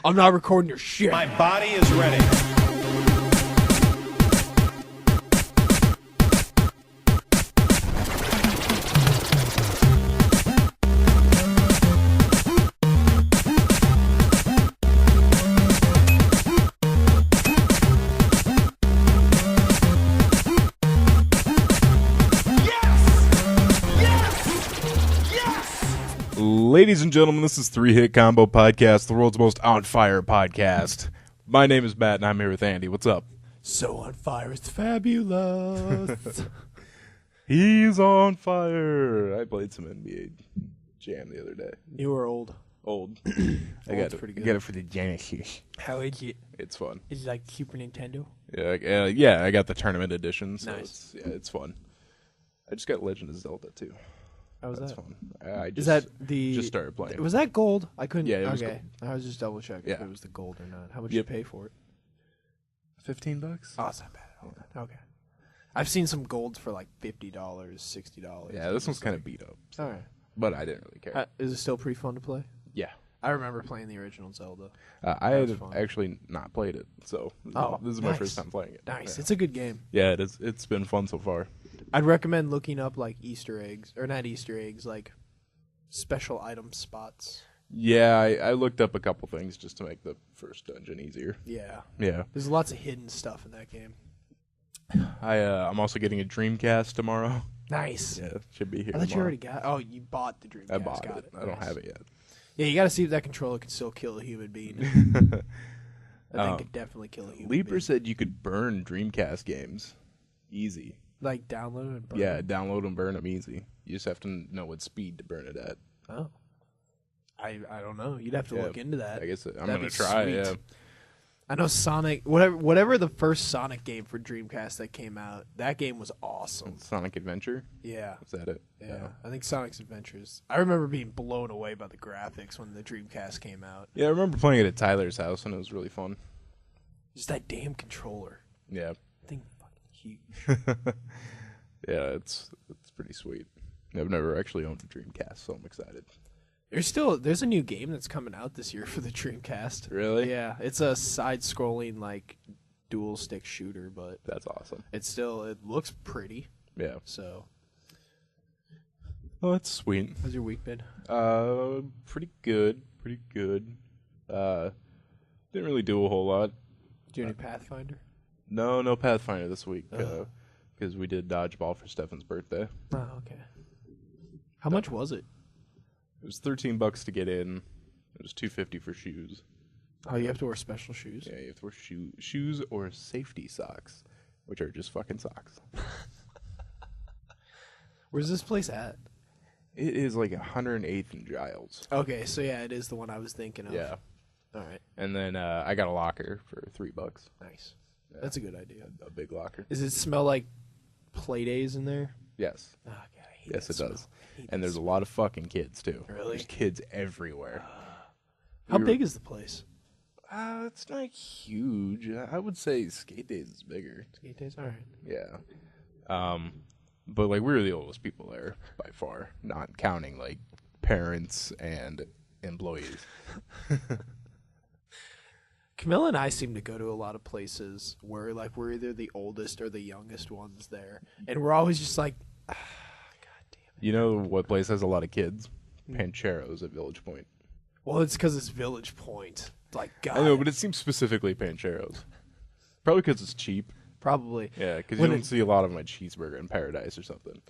I'm not recording your shit. My body is ready. Ladies and gentlemen, this is Three Hit Combo Podcast, the world's most on fire podcast. My name is Matt, and I'm here with Andy. What's up? So on fire, it's fabulous. He's on fire. I played some NBA Jam the other day. You were old. Old. I Old's pretty good. got it for the Genesis. How is it? It's fun. Is it like Super Nintendo? Yeah, I got the tournament edition. So Nice. it's fun. I just got Legend of Zelda too. How was That's that? fun. I just, Is that the? just started playing. Was that gold? I couldn't. Yeah, it was okay. I was just double checking if Yeah. it was the gold or not. How much did you pay for it? $15. Oh, it's not bad at all. Okay. I've seen some golds for like $50, $60. Yeah, this one's kind of beat up. All right. But I didn't really care. Is it still pretty fun to play? Yeah. I remember playing the original Zelda. I That was had fun. actually not played it, so this is my nice. first time playing it. Nice. Yeah. It's a good game. Yeah, it is. It's been fun so far. I'd recommend looking up like Easter eggs, or not Easter eggs, like special item spots. Yeah, I looked up a couple things just to make the first dungeon easier. Yeah. Yeah. There's lots of hidden stuff in that game. I'm also getting a Dreamcast tomorrow. Nice. Yeah, should be here I thought you tomorrow. already got. Oh, you bought the Dreamcast. I bought got it. I don't Nice. have it yet. Yeah, you got to see if that controller can still kill a human being. I think it definitely kill a human Leaper being. said you could burn Dreamcast games easy. Like download and burn. Yeah, download and burn them easy. You just have to know what speed to burn it at. Oh. I don't know. You'd have to Yeah, look into that. I guess I'm That'd gonna be try. sweet. Yeah. I know Sonic, whatever the first Sonic game for Dreamcast that came out, that game was awesome. Sonic Adventure. Yeah. Is that it? Yeah. I think Sonic's Adventures. I remember being blown away by the graphics when the Dreamcast came out. Yeah, I remember playing it at Tyler's house, and it was really fun. Just that damn controller. Yeah. Thing fucking huge. Yeah, it's pretty sweet. I've never actually owned a Dreamcast, so I'm excited. There's a new game that's coming out this year for the Dreamcast. Really? Yeah, it's a side-scrolling like dual stick shooter, but That's awesome. it looks pretty. Yeah. So, Oh, that's sweet. how's your week been? Pretty good. Pretty good. Didn't really do a whole lot. Do you have any Pathfinder? No Pathfinder this week because we did dodgeball for Stefan's birthday. Oh, okay. How much was it? It was $13 to get in. It was $2.50 for shoes. Oh, you have to wear special shoes. Yeah, you have to wear shoes or safety socks, which are just fucking socks. Where's this place at? It is like 108th and Giles. Okay, so yeah, it is the one I was thinking of. Yeah. All right. And then I got a locker for $3. Nice. Yeah. That's a good idea. A big locker. Does it smell like play days in there? Yes. Oh, God, I hate Yes, that it smell. does. I hate And that there's a lot of fucking kids, too. Really? There's kids everywhere. How We were- big is the place? It's not huge. I would say Skate Days is bigger. Skate days? All right. Yeah. But, like, we were the oldest people there by far, not counting, like, parents and employees. Camilla and I seem to go to a lot of places where, like, we're either the oldest or the youngest ones there. And we're always just like, God damn it. You know what place has a lot of kids? Pancheros at Village Point. Well, it's because it's Village Point. Like, God. I know, but it seems specifically Pancheros. Probably because it's cheap. Probably. Yeah, because you When don't it- see a lot of my cheeseburger in Paradise or something.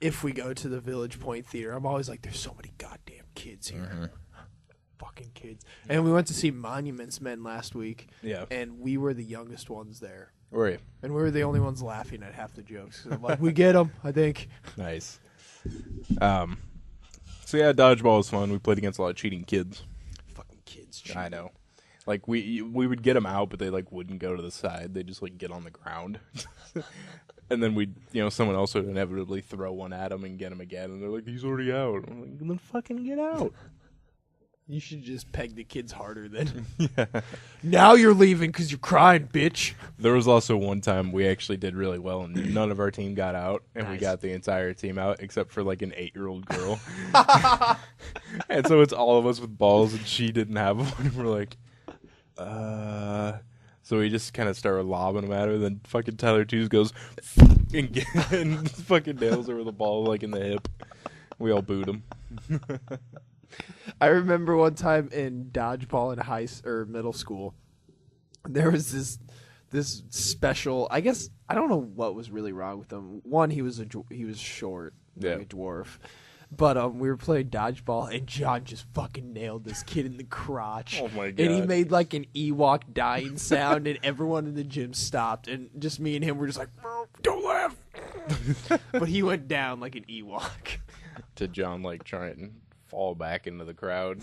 If we go to the Village Point Theater, I'm always like, there's so many goddamn kids here. Fucking kids. And we went to see Monuments Men last week. Yeah. And we were the youngest ones there. Or And we were the only ones laughing at half the jokes. 'Cause I'm like, we get them, I think. nice. So yeah, dodgeball was fun. We played against a lot of cheating kids. Fucking kids. I know. Like we would get them out, but they like wouldn't go to the side. They just like get on the ground. And then someone else would inevitably throw one at him and get him again. And they're like, he's already out. I'm like, then fucking get out. You should just peg the kids harder then. Yeah. Now you're leaving because you're crying, bitch. There was also one time we actually did really well, and none of our team got out, and we Nice. got the entire team out except for like an 8-year-old girl. And so it's all of us with balls, and she didn't have one. And we're like, So we just kind of started lobbing them at her. Then fucking Tyler Twos goes and fucking nails her with a ball like in the hip. We all booed him. I remember one time in dodgeball in middle school, there was this special. I guess I don't know what was really wrong with him. One, he was short, like a dwarf. But we were playing dodgeball, and John just fucking nailed this kid in the crotch. Oh my god! And he made like an Ewok dying sound, and everyone in the gym stopped, and just me and him were just like, "Don't laugh." But he went down like an Ewok. To John, like trying to fall back into the crowd.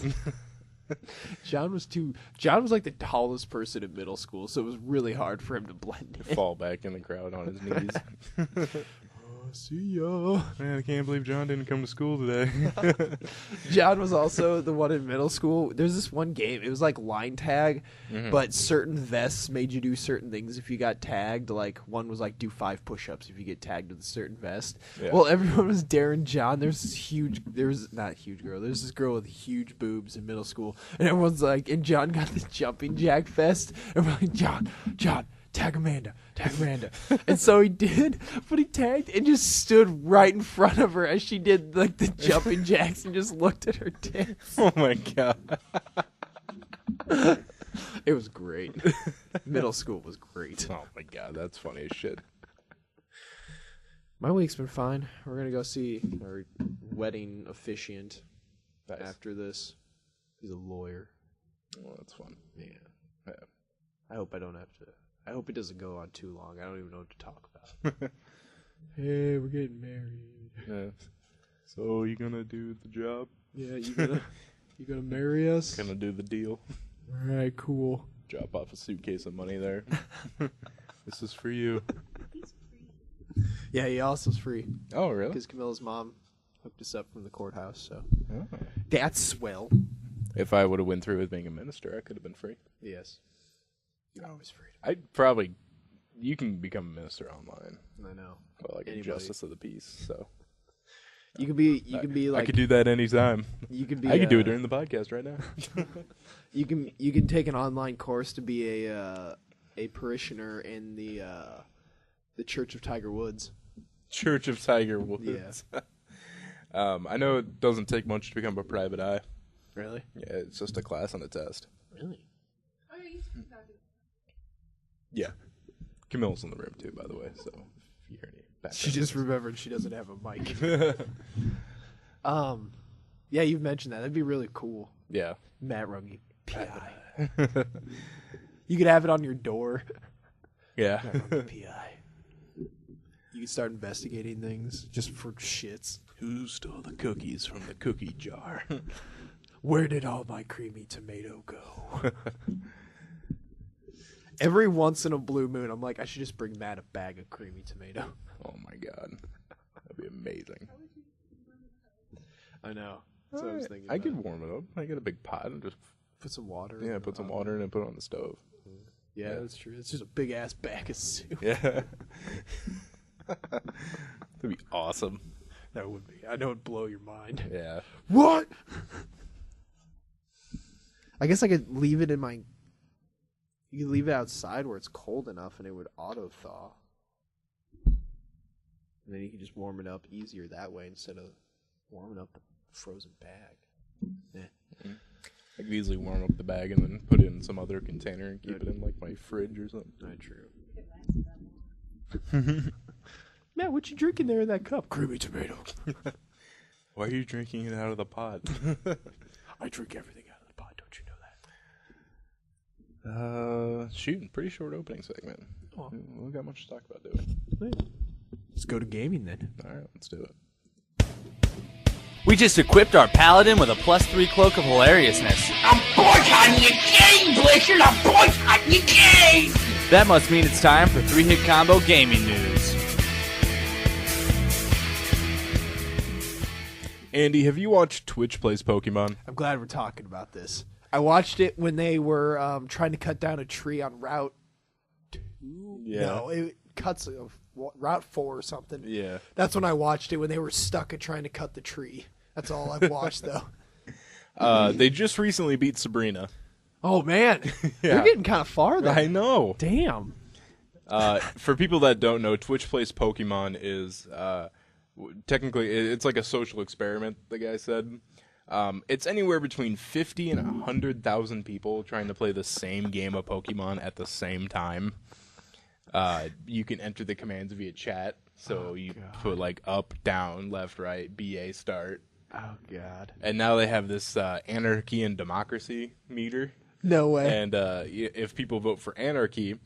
John was like the tallest person in middle school, so it was really hard for him to blend in. Fall back in the crowd on his knees. See ya. Man, I can't believe John didn't come to school today. John was also the one in middle school. There's this one game. It was like line tag, but certain vests made you do certain things if you got tagged. Like one was like do 5 push-ups if you get tagged with a certain vest. Yeah. Well, everyone was daring John. There's this girl with huge boobs in middle school, and everyone's like, and John got the jumping jack vest, and we're like, John, tag Amanda. And so he did, but he tagged and just stood right in front of her as she did like the jumping jacks and just looked at her tits. Oh my god. It was great. Middle school was great. Oh my god, that's funny as shit. My week's been fine. We're going to go see our wedding officiant after this. He's a lawyer. Well, that's fun. Yeah. I hope it doesn't go on too long. I don't even know what to talk about. Hey, we're getting married. Yeah. So you gonna do the job? Yeah, you gonna marry us? Gonna do the deal. All right, cool. Drop off a suitcase of money there. This is for you. Yeah, he also was free Oh, really? because Camilla's mom hooked us up from the courthouse. So Oh. that's swell. If I would have went through with being a minister, I could have been free. Yes, you're always free. You can become a minister online. I know. Called like a justice of the peace. So You could be like I could do that anytime. you could be I could do it during the podcast right now. You can take an online course to be a parishioner in the Church of Tiger Woods. Church of Tiger Woods. Yeah. I know it doesn't take much to become a private eye. Really? Yeah, it's just a class and a test. Really? Oh, yeah, you speak about it. Yeah. Camilla's in the room too, by the way, so if you hear any background She just noises. remembered she doesn't have a mic. Yeah, you've mentioned that. That'd be really cool. Yeah. Matt Runge, PI. You could have it on your door. Yeah. Matt Runge, PI. You could start investigating things just for shits. Who stole the cookies from the cookie jar? Where did all my creamy tomato go? Every once in a blue moon, I'm like, I should just bring Matt a bag of creamy tomato. Oh my god. That'd be amazing. I know. That's what I was thinking. I about. could warm it up. I get a big pot and just Put some water. put some water in it and put it on the stove. Yeah, that's true. It's just a big ass bag of soup. Yeah. That'd be awesome. That would be. I know it'd blow your mind. Yeah. What? I guess I could leave it in my. You could leave it outside where it's cold enough, and it would auto thaw. And then you can just warm it up easier that way instead of warming up the frozen bag. I could easily warm up the bag and then put it in some other container and keep it in like my fridge or something. Not true. Matt, what you drinking there in that cup? Creamy tomato. Why are you drinking it out of the pot? I drink everything out of the pot. Don't you know that? Shooting. Pretty short opening segment. Oh. We don't got much to talk about, do we? Let's go to gaming then. All right, let's do it. We just equipped our paladin with a +3 cloak of hilariousness. I'm boycotting your game, Blizzard! I'm boycotting your game! That must mean it's time for 3-Hit Combo Gaming News. Andy, have you watched Twitch Plays Pokemon? I'm glad we're talking about this. I watched it when they were trying to cut down a tree on Route 2. Yeah. No, it cuts Route 4 or something. Yeah. That's when I watched it, when they were stuck at trying to cut the tree. That's all I've watched, though. They just recently beat Sabrina. Oh, man. Yeah. You're getting kind of far, though. I know. Damn. For people that don't know, Twitch Plays Pokemon is technically it's like a social experiment. The guy said it's anywhere between 50 and 100,000 people trying to play the same game of Pokemon at the same time. You can enter the commands via chat, so you put like up, down, left, right, BA, start. Oh, God. And now they have this anarchy and democracy meter. No way. And if people vote for anarchy,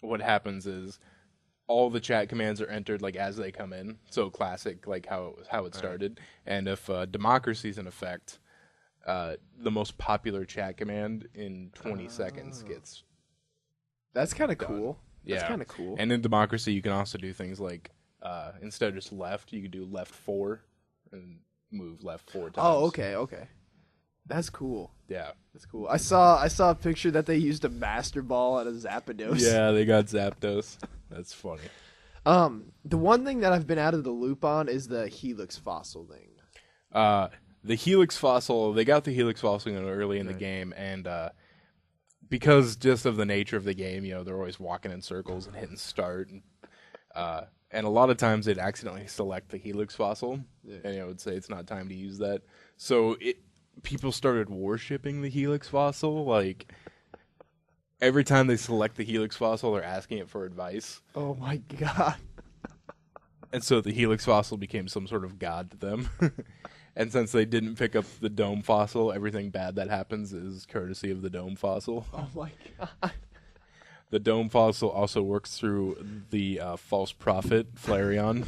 what happens is all the chat commands are entered like as they come in. So classic, like how it started. And if democracy's in effect, the most popular chat command in 20 seconds gets. That's kind of cool. Yeah. That's kind of cool. And in democracy, you can also do things like instead of just left, you can do left 4 and move left 4 times. Oh, okay. That's cool. Yeah. That's cool. I saw a picture that they used a Master Ball at a Zapdos. Yeah, they got Zapdos. That's funny. The one thing that I've been out of the loop on is the Helix fossil thing. The Helix fossil, they got the Helix fossil early in the game, and because just of the nature of the game, they're always walking in circles and hitting start, and a lot of times they'd accidentally select the Helix fossil, and it would say it's not time to use that. So people started worshipping the Helix fossil, like every time they select the Helix fossil, they're asking it for advice. Oh my god. And so the Helix fossil became some sort of god to them. And since they didn't pick up the dome fossil, everything bad that happens is courtesy of the dome fossil. Oh my god. The dome fossil also works through the false prophet, Flareon.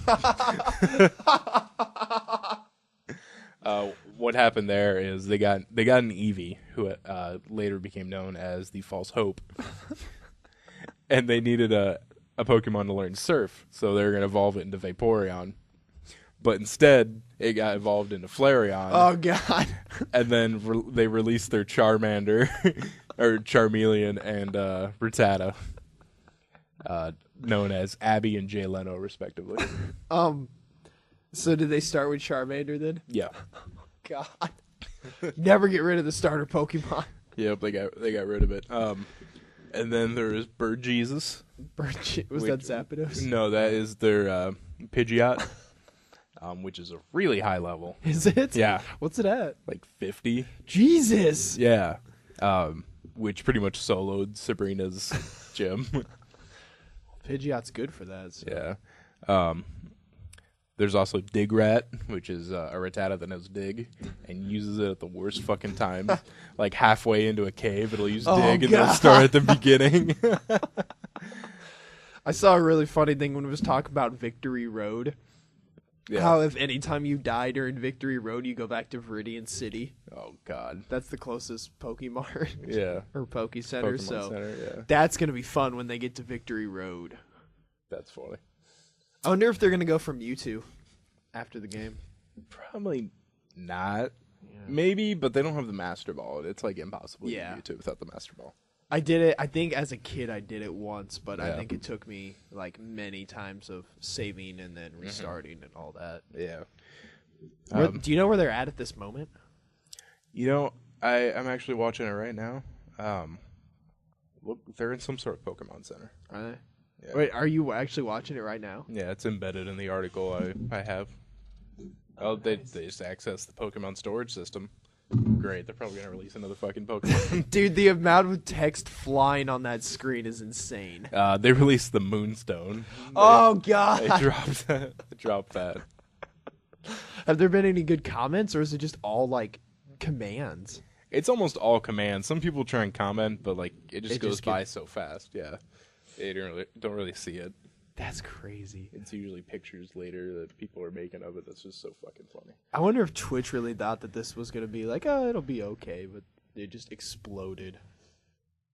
What happened there is they got an Eevee, who later became known as the False Hope. And they needed a Pokemon to learn Surf, so they were going to evolve it into Vaporeon. But instead, it got evolved into Flareon. Oh god. And then they released their Charmander, or Charmeleon, and Rattata, known as Abby and Jay Leno, respectively. So did they start with Charmander then? Yeah. God. Never get rid of the starter Pokemon. Yep, they got rid of it. And then there is Bird Jesus. Was that Zapdos? No, that is their Pidgeot, which is a really high level. Is it? Yeah. What's it at? Like 50. Jesus. Yeah. Which pretty much soloed Sabrina's gym. Pidgeot's good for that. So. Yeah. There's also Dig Rat, which is a Rattata that knows Dig and uses it at the worst fucking times. Like halfway into a cave, it'll use Dig and then start at the beginning. I saw a really funny thing when it was talking about Victory Road. Yeah. How if any time you die during Victory Road, you go back to Viridian City. Oh, God. That's the closest Pokemart. Yeah. Or Poke Center. Pokemon So Center, yeah. that's going to be fun when they get to Victory Road. That's funny. I wonder if they're going to go from Mewtwo after the game. Probably not. Yeah. Maybe, but they don't have the Master Ball. It's like impossible to do without the Master Ball. I did it. I think as a kid I did it once, but I Yeah. think it took me like many times of saving and then restarting and all that. Yeah. Do you know where they're at this moment? I'm actually watching it right now. Look, they're in some sort of Pokemon Center. Are they? Yeah. Wait, are you actually watching it right now? Yeah, it's embedded in the article I have. Oh, they just access the Pokemon storage system. Great, they're probably gonna release another fucking Pokemon. Dude, the amount of text flying on that screen is insane. They released the Moonstone. Oh god! They dropped that. Have there been any good comments, or is it just all like commands? It's almost all commands. Some people try and comment, but like it just goes just by so fast. Yeah, they don't really see it. That's crazy. It's usually pictures later that people are making of it. That's just so fucking funny. I wonder if Twitch really thought that this was gonna be like, oh, it'll be okay, but it just exploded.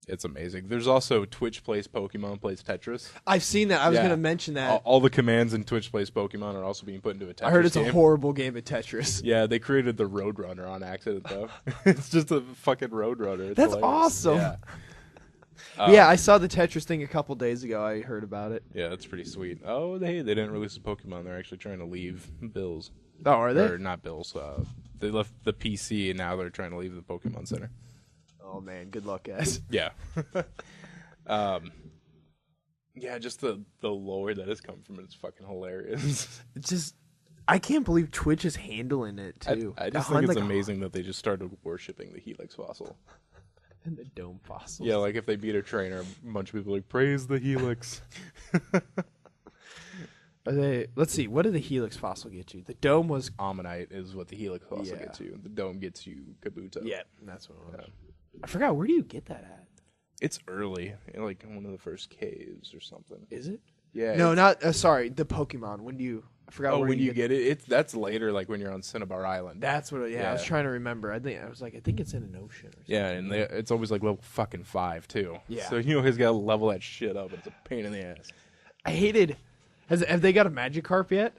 It's amazing. There's also Twitch Plays Pokemon Plays Tetris. I've seen that. I was Yeah. going to mention that. All the commands in Twitch Plays Pokemon are also being put into a Tetris I heard it's game. a horrible game of Tetris. Yeah, they created the Roadrunner on accident, though. It's just a fucking Roadrunner. It's That's hilarious. awesome. Yeah. Yeah, I saw the Tetris thing a couple days ago. I heard about it. Yeah, that's pretty sweet. Oh, they didn't release a Pokemon. They're actually trying to leave Bills. Oh, are they? Or not Bills. They left the PC, and now they're trying to leave the Pokemon Center. Oh, man. Good luck, guys. Yeah. Yeah, just the lore that has come from it is fucking hilarious. It's just... I can't believe Twitch is handling it, too. I just think it's amazing that they just started worshipping the Helix fossil. And the dome fossils. Yeah, like if they beat a trainer, a bunch of people are like, praise the Helix. Are they? Let's see. What did the Helix fossil get you? The dome was... Ammonite is what the Helix fossil gets you. The dome gets you Kabuto. Yeah, that's what it was. I forgot. Where do you get that at? It's early, like one of the first caves or something. Is it? Yeah. No, not... sorry, the Pokemon. When do you... I forgot where when you get it, that's later, like when you're on Cinnabar Island. That's what... Yeah, I was Yeah. trying to remember. I think it's in an ocean or something. Yeah, and it's always like level fucking 5 too. Yeah. So you always gotta level that shit up. It's a pain in the ass. I hated... Have they got a Magikarp yet?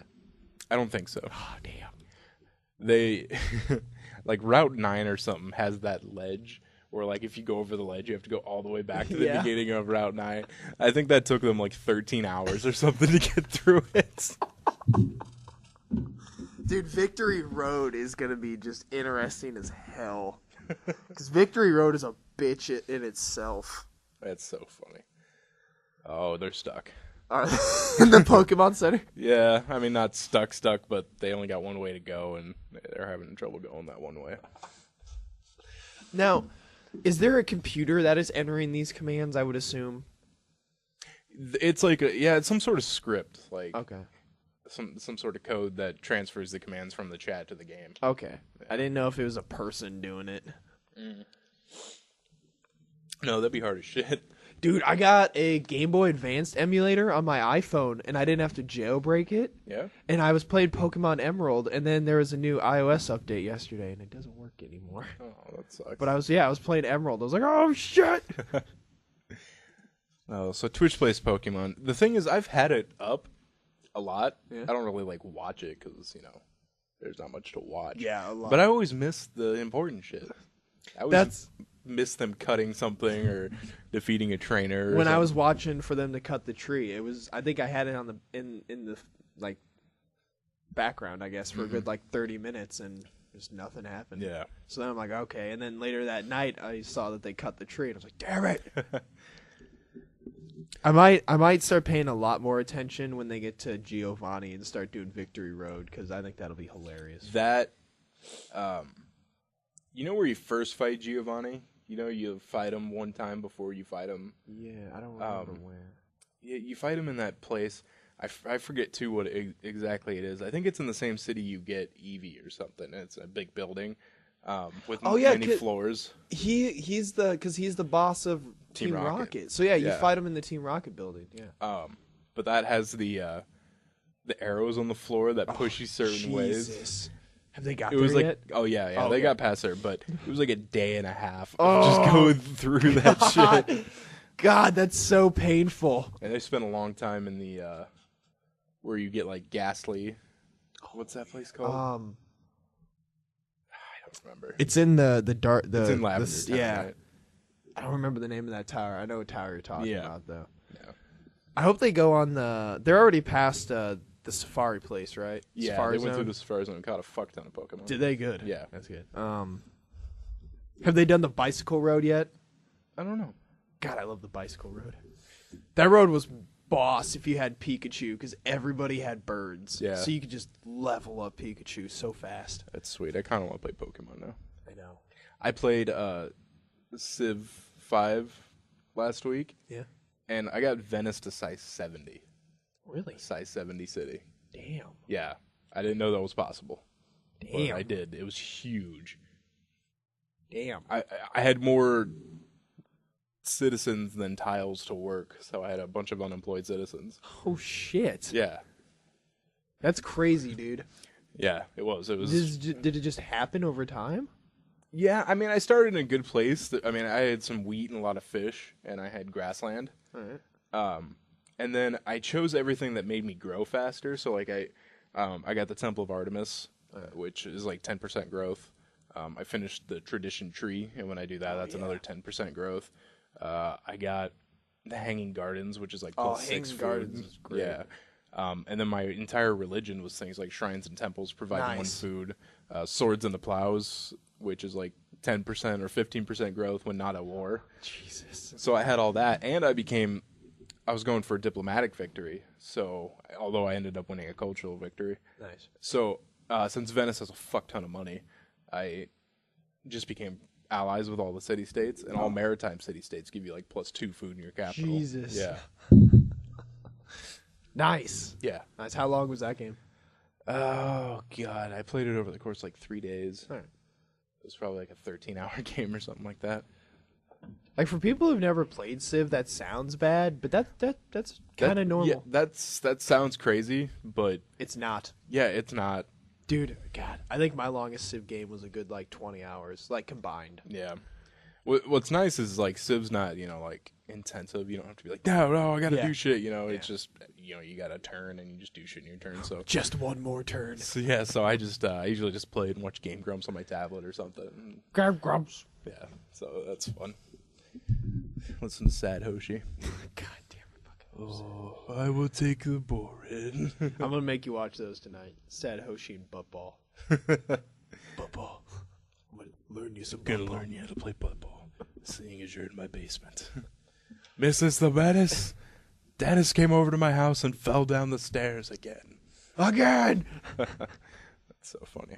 I don't think so. Oh, damn. They like Route 9 or something has that ledge where like if you go over the ledge you have to go all the way back to the Yeah. beginning of Route 9. I think that took them like 13 hours or something to get through it. Dude, Victory Road is going to be just interesting as hell. Because Victory Road is a bitch in itself. That's so funny. Oh, they're stuck. In the Pokemon Center? Yeah, I mean not stuck, but they only got one way to go and they're having trouble going that one way. Now, is there a computer that is entering these commands, I would assume? It's like it's some sort of script, like Okay. some sort of code that transfers the commands from the chat to the game. Okay. I didn't know if it was a person doing it. No, that'd be hard as shit. Dude, I got a Game Boy Advanced emulator on my iPhone, and I didn't have to jailbreak it. Yeah? And I was playing Pokemon Emerald, and then there was a new iOS update yesterday, and it doesn't work anymore. Oh, that sucks. But I was playing Emerald. I was like, oh, shit! Oh, so Twitch plays Pokemon. The thing is, I've had it up a lot. Yeah. I don't really like watch it because there's not much to watch. Yeah, a lot. But I always miss the important shit. I always That's- miss them cutting something or defeating a trainer. Or When I something. was watching for them to cut the tree, I think I had it on the in the like background, I guess, for a good like 30 minutes, and just nothing happened. Yeah. So then I'm like, okay. And then later that night, I saw that they cut the tree, and I was like, damn it. I might start paying a lot more attention when they get to Giovanni and start doing Victory Road, because I think that'll be hilarious. That, you know where you first fight Giovanni? You fight him one time before you fight him. Yeah, I don't remember where. You fight him in that place. I forget too what exactly it is. I think it's in the same city you get Eevee or something. It's a big building with many floors. He's the boss of Team Rocket. Rocket. So yeah, you Yeah. fight him in the Team Rocket building. Yeah. But that has the arrows on the floor that push you certain ways. Jesus. Have they got It was there like, yet? oh yeah, Oh, they yeah. got past there, but it was like a day and a half of just going through that shit. God, that's so painful. And they spent a long time in the where you get like Ghastly. What's that place called? I don't remember. It's in the dark. It's in Lavender Town, yeah. right? I don't remember the name of that tower. I know what tower you're talking Yeah. about, though. Yeah. I hope they go on the. They're already past the Safari place, right? Yeah, Safari they went Zone? through the Safari Zone and caught a fuck ton of Pokemon. Did they? Good. Yeah. That's good. Have they done the bicycle road yet? I don't know. God, I love the bicycle road. That road was boss if you had Pikachu, because everybody had birds. Yeah. So you could just level up Pikachu so fast. That's sweet. I kind of want to play Pokemon now. I know. I played Civ 5 last week, Yeah. and I got Venice to size 70. Really? Size 70 city. Damn. Yeah. I didn't know that was possible. But Damn. I did. It was huge. Damn. I had more citizens than tiles to work, so I had a bunch of unemployed citizens. Oh shit. Yeah. That's crazy, dude. Yeah, it was. It was. Did it just happen over time? Yeah, I mean, I started in a good place. I mean, I had some wheat and a lot of fish, and I had grassland. All right. And then I chose everything that made me grow faster. So like I got the Temple of Artemis, which is like 10% growth. I finished the Tradition Tree, and when I do that, that's another 10% growth. I got the Hanging Gardens, which is like plus 6 Hanging food. Gardens is great. Yeah. And then my entire religion was things like shrines and temples providing Nice. 1 food. Swords and the Plows, which is like 10% or 15% growth when not at war. Jesus. So I had all that, and I was going for a diplomatic victory. So, although I ended up winning a cultural victory. Nice. So, since Venice has a fuck ton of money, I just became allies with all the city-states, and all maritime city-states give you like +2 food in your capital. Jesus. Yeah. Nice. Yeah. Nice. How long was that game? Oh, God. I played it over the course of like 3 days. All right. It was probably like a 13-hour game or something like that. Like for people who've never played Civ, that sounds bad, but that's kind of normal. Yeah, that sounds crazy, but It's not. yeah, it's not. Dude, God, I think my longest Civ game was a good like 20 hours, like combined. Yeah. What's nice is like Civ's not, like intensive. You don't have to be like, no, I gotta Yeah. do shit. It's just, you gotta turn and you just do shit in your turn. So, Just one more turn. so I just I usually just play and watch Game Grumps on my tablet or something. Grab grumps. Yeah, so that's fun. Listen to Sad Hoshi. God damn it, fucking. Oh, I will take the board. I'm gonna make you watch those tonight. Sad Hoshi and Buttball. Buttball. I'm gonna learn you some. Gonna learn you how to play football, seeing as you're in my basement. Mrs. the Dennis. Dennis came over to my house and fell down the stairs again. Again. That's so funny.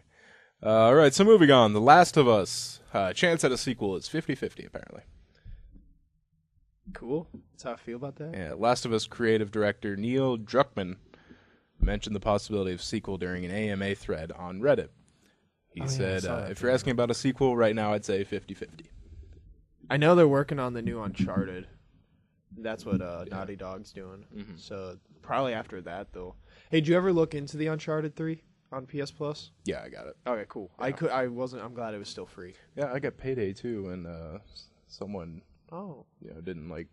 All right, so moving on. The Last of Us. Chance at a sequel is 50-50, apparently. Cool. That's how I feel about that. Yeah, Last of Us creative director Neil Druckmann mentioned the possibility of sequel during an AMA thread on Reddit. He said, if you're asking about a sequel right now, I'd say 50-50. I know they're working on the new Uncharted. That's what Naughty Dog's doing. Mm-hmm. So probably after that, they'll. Hey, did you ever look into the Uncharted 3 on PS Plus? Yeah, I got it. Okay, cool. Yeah. I wasn't. I'm glad it was still free. Yeah, I got Payday too, and someone Oh, didn't like.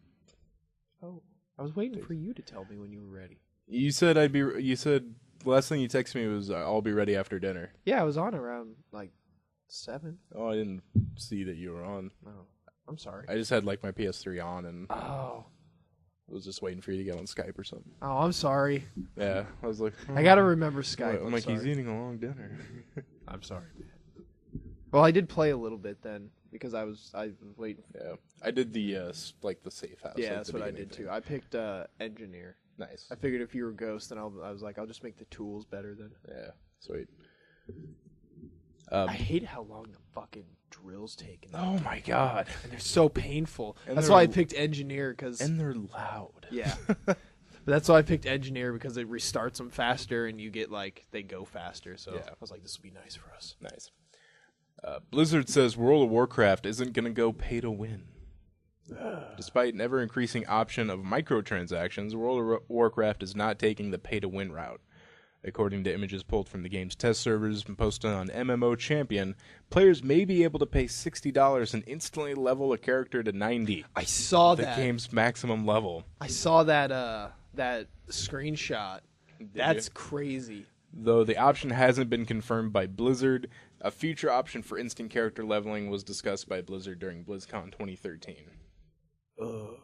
I was waiting for you to tell me when you were ready. You said You said the last thing you texted me was I'll be ready after dinner. Yeah, I was on around like 7. Oh, I didn't see that you were on. Oh, I'm sorry. I just had like my PS3 on and Oh, was just waiting for you to get on Skype or something. I'm sorry. Yeah, I was like, I gotta remember Skype. I'm like, he's eating a long dinner. I'm sorry, man. Well, I did play a little bit then because I was waiting. Yeah, I did the the safe house. Yeah, like that's the what I beginning did thing. too. I picked engineer. Nice. I figured if you were Ghost, then I was like, I'll just make the tools better then. Yeah, sweet. I hate how long the fucking drills take. Oh my god. And they're so painful. And That's they're why I picked engineer because And they're loud. yeah. But that's why I picked engineer because it restarts them faster and you get they go faster. So Yeah. I was like, this will be nice for us. Nice. Blizzard says World of Warcraft isn't going to go pay to win. Despite an ever-increasing option of microtransactions, World of Warcraft is not taking the pay-to-win route. According to images pulled from the game's test servers and posted on MMO Champion, players may be able to pay $60 and instantly level a character to 90, I saw the that. game's maximum level. I saw that that screenshot. That's crazy. Though the option hasn't been confirmed by Blizzard, a future option for instant character leveling was discussed by Blizzard during BlizzCon 2013. Ugh.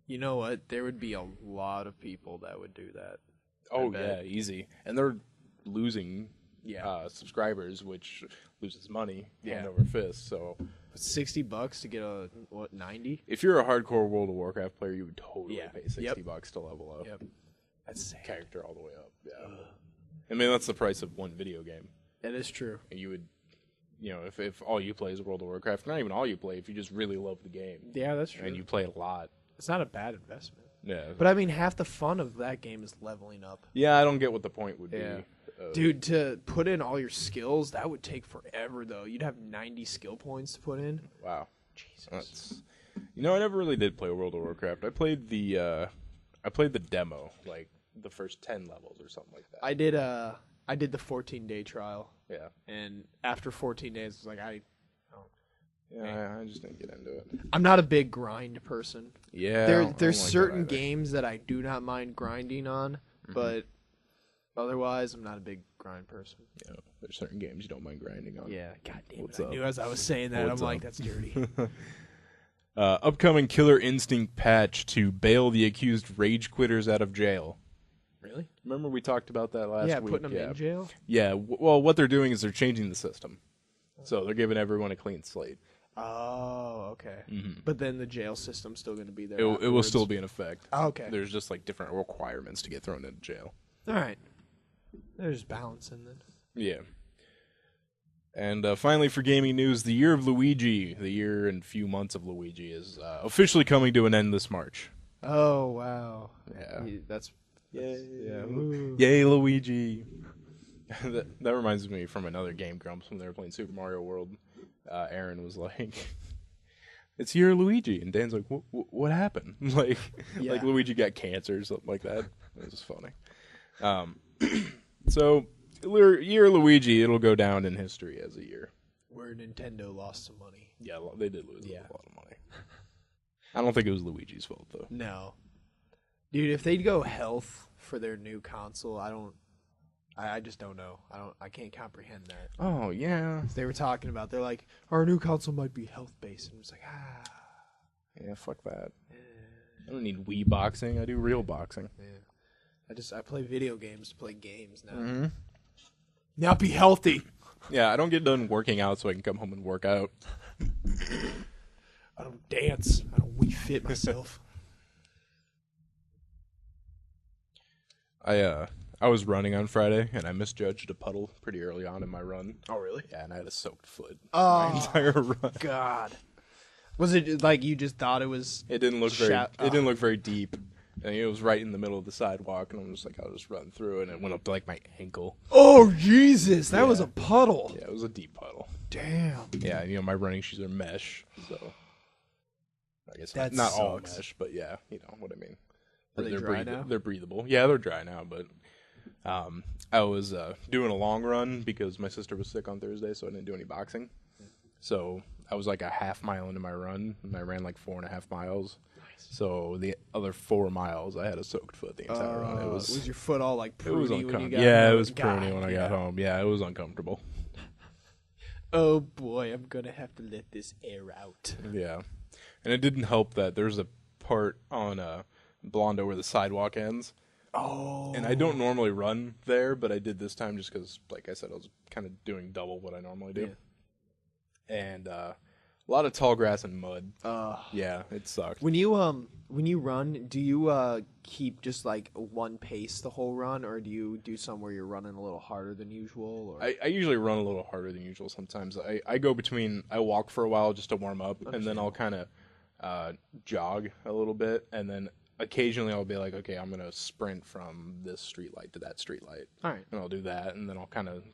You know what? There would be a lot of people that would do that. Oh, bet. yeah, easy. And they're losing Yeah. subscribers, which loses money hand Yeah. over fist. So $60 to get a 90? if you're a hardcore World of Warcraft player, you would totally Yeah. pay $60 Yep. to level up. Yep. That's sad. Character all the way up. Yeah. I mean, that's the price of one video game. That is true. And you would, if all you play is World of Warcraft, not even all you play, if you just really love the game Yeah, that's true. and you play a lot. It's not a bad investment. Yeah. But I mean, half the fun of that game is leveling up. Yeah, I don't get what the point would Yeah. be. Dude, to put in all your skills, that would take forever, though. You'd have 90 skill points to put in. Wow. Jesus. That's, I never really did play World of Warcraft. I played the demo, like the first 10 levels or something like that. I did the 14-day trial, Yeah. and after 14 days, I was like, Yeah, I just didn't get into it. I'm not a big grind person. Yeah, There's like certain that either. games that I do not mind grinding on, but otherwise, I'm not a big grind person. Yeah, there's certain games you don't mind grinding on. Yeah, god damn What's it. I up? knew as I was saying that, What's I'm like, up? that's dirty. Upcoming Killer Instinct patch to bail the accused rage quitters out of jail. Really? Remember we talked about that last week? Putting them in jail? Yeah, well, what they're doing is they're changing the system. So they're giving everyone a clean slate. Oh, okay. But then the jail system's still going to be there. It will afterwards. still be in effect. Oh, okay. There's just like different requirements to get thrown into jail. All right. There's balance in it. Yeah. And finally, for gaming news, the year of Luigi, the year and few months of Luigi, is officially coming to an end this March. Oh, wow. Yeah. That's Yay. yeah. Woo. Yay, Luigi. that reminds me from another game, Grumps, when they were playing Super Mario World. Aaron was like, it's year of Luigi. And Dan's like, what happened? like Luigi got cancer or something like that. It was funny. So, year of Luigi, it'll go down in history as a year. Where Nintendo lost some money. Yeah, they did lose a lot of money. I don't think it was Luigi's fault, though. No. Dude, if they'd go health for their new console, I just don't know. I can't comprehend that. Oh, yeah. They were talking about, they're like, our new console might be health based, and it was like, Yeah, fuck that. I don't need Wii boxing. I do real boxing. yeah. I play video games to play games now. Mm-hmm. Now be healthy. Yeah, I don't get done working out so I can come home and work out. I don't dance. I don't Wii Fit myself. I was running on Friday and I misjudged a puddle pretty early on in my run. Oh, really? Yeah, and I had a soaked foot Oh, my entire run. God. Was it like you just thought it was... It didn't look very. Shout- It didn't look very deep, and it was right in the middle of the sidewalk. And I'm just like, I'll just run through, and it went up to like my ankle. Oh, Jesus. That was a puddle. Yeah, it was a deep puddle. Damn. Yeah, my running shoes are mesh, so I guess That not all sucks. mesh, but yeah, you know what I mean. Are they They're dry now? They're breathable. Yeah, they're dry now, but I was doing a long run because my sister was sick on Thursday, so I didn't do any boxing. So I was like a half mile into my run, and I ran like 4.5 miles. So the other 4 miles, I had a soaked foot the entire run. It was your foot all like it was pruny when you uncomfortable. got Yeah, home? it was God, pruny when I got home. Yeah, it was uncomfortable. Oh, boy. I'm going to have to let this air out. Yeah, and it didn't help that there's a part on Blondo where the sidewalk ends. Oh. And I don't normally run there, but I did this time just because, like I said, I was kind of doing double what I normally do. Yeah. And a lot of tall grass and mud. Yeah, it sucked. When you run, do you keep just like one pace the whole run, or do you do some where you're running a little harder than usual? Or? I usually run a little harder than usual sometimes. I go between, I walk for a while just to warm up, and then I'll kind of jog a little bit, and then occasionally I'll be like, okay, I'm going to sprint from this street light to that street light. All right. And I'll do that, and then I'll kind of